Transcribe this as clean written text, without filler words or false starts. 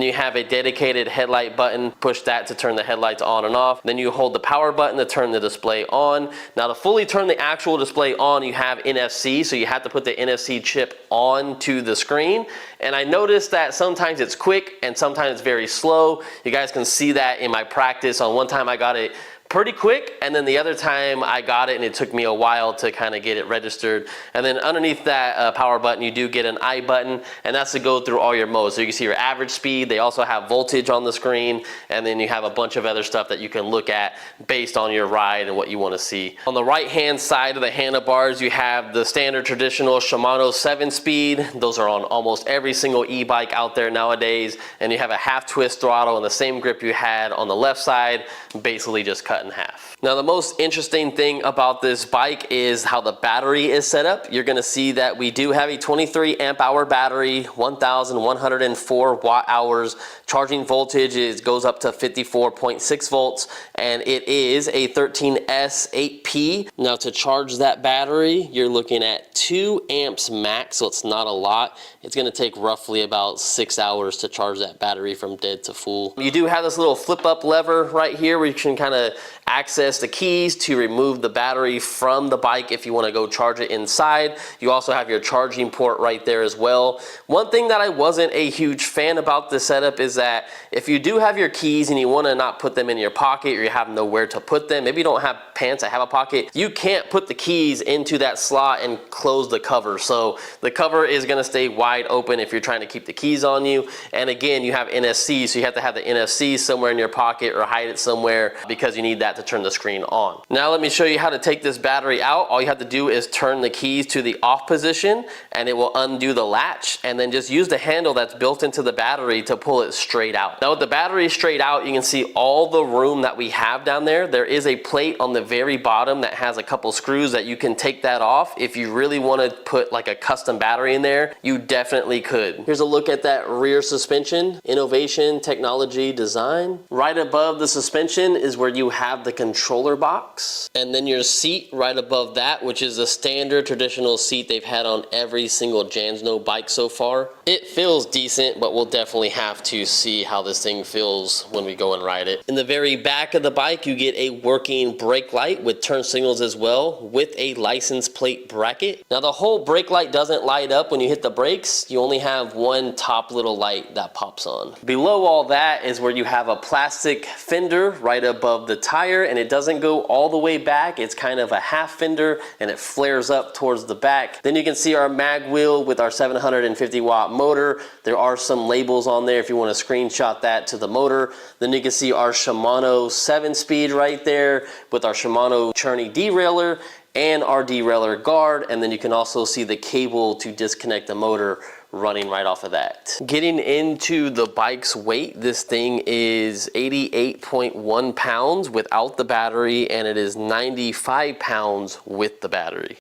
You have a dedicated headlight button, push that to turn the headlights on and off. Then you hold the power button to turn the display on. Now to fully turn the actual display on, you have NFC, so you have to put the NFC chip onto the screen. And I noticed that sometimes it's quick and sometimes it's very slow. You guys can see that in my practice. On one time I got it pretty quick, and then the other time I got it and it took me a while to kind of get it registered. And then underneath that power button, you do get an I button, and that's to go through all your modes. So you can see your average speed. They also have voltage on the screen, and then you have a bunch of other stuff that you can look at based on your ride and what you want to see. On the right hand side of the handlebars, you have the standard traditional Shimano 7-speed. Those are on almost every single e-bike out there nowadays. And you have a half twist throttle and the same grip you had on the left side, basically just cut in half. Now the most interesting thing about this bike is how the battery is set up. You're gonna see that we do have a 23 amp hour battery, 1,104 watt hours. Charging voltage goes up to 54.6 volts, and it is a 13S 8P. Now to charge that battery, you're looking at 2 amps max, so it's not a lot. It's gonna take roughly about 6 hours to charge that battery from dead to full. You do have this little flip up lever right here where you can kind of access the keys to remove the battery from the bike if you want to go charge it inside. You also have your charging port right there as well. One thing that I wasn't a huge fan about this setup is that if you do have your keys and you want to not put them in your pocket, or you have nowhere to put them, maybe you don't have pants that have a pocket, you can't put the keys into that slot and close the cover. So the cover is going to stay wide open if you're trying to keep the keys on you. And again, you have NFC, so you have to have the NFC somewhere in your pocket or hide it somewhere because you need that to turn the screen on. Now let me show you how to take this battery out. All you have to do is turn the keys to the off position and it will undo the latch, and then just use the handle that's built into the battery to pull it straight out. Now with the battery straight out, you can see all the room that we have down there. There is a plate on the very bottom that has a couple screws that you can take that off. If you really want to put like a custom battery in there, you definitely could. Here's a look at that rear suspension. Innovation, technology, design. Right above the suspension is where you have the controller box, and then your seat right above that, which is a standard traditional seat they've had on every single JANSNO bike so far. It feels decent, but we'll definitely have to see how this thing feels when we go and ride it. In the very back of the bike, you get a working brake light with turn signals as well, with a license plate bracket. Now the whole brake light doesn't light up when you hit the brakes. You only have one top little light that pops on. Below all that is where you have a plastic fender right above the tire, and it doesn't go all the way back. It's kind of a half fender and it flares up towards the back. Then you can see our mag wheel with our 750 watt motor. There are some labels on there if you want to screenshot that to the motor. Then you can see our Shimano 7-speed right there with our Shimano churny derailleur and our derailleur guard, and then you can also see the cable to disconnect the motor running right off of that. Getting into the bike's weight, this thing is 88.1 pounds without the battery, and it is 95 pounds with the battery.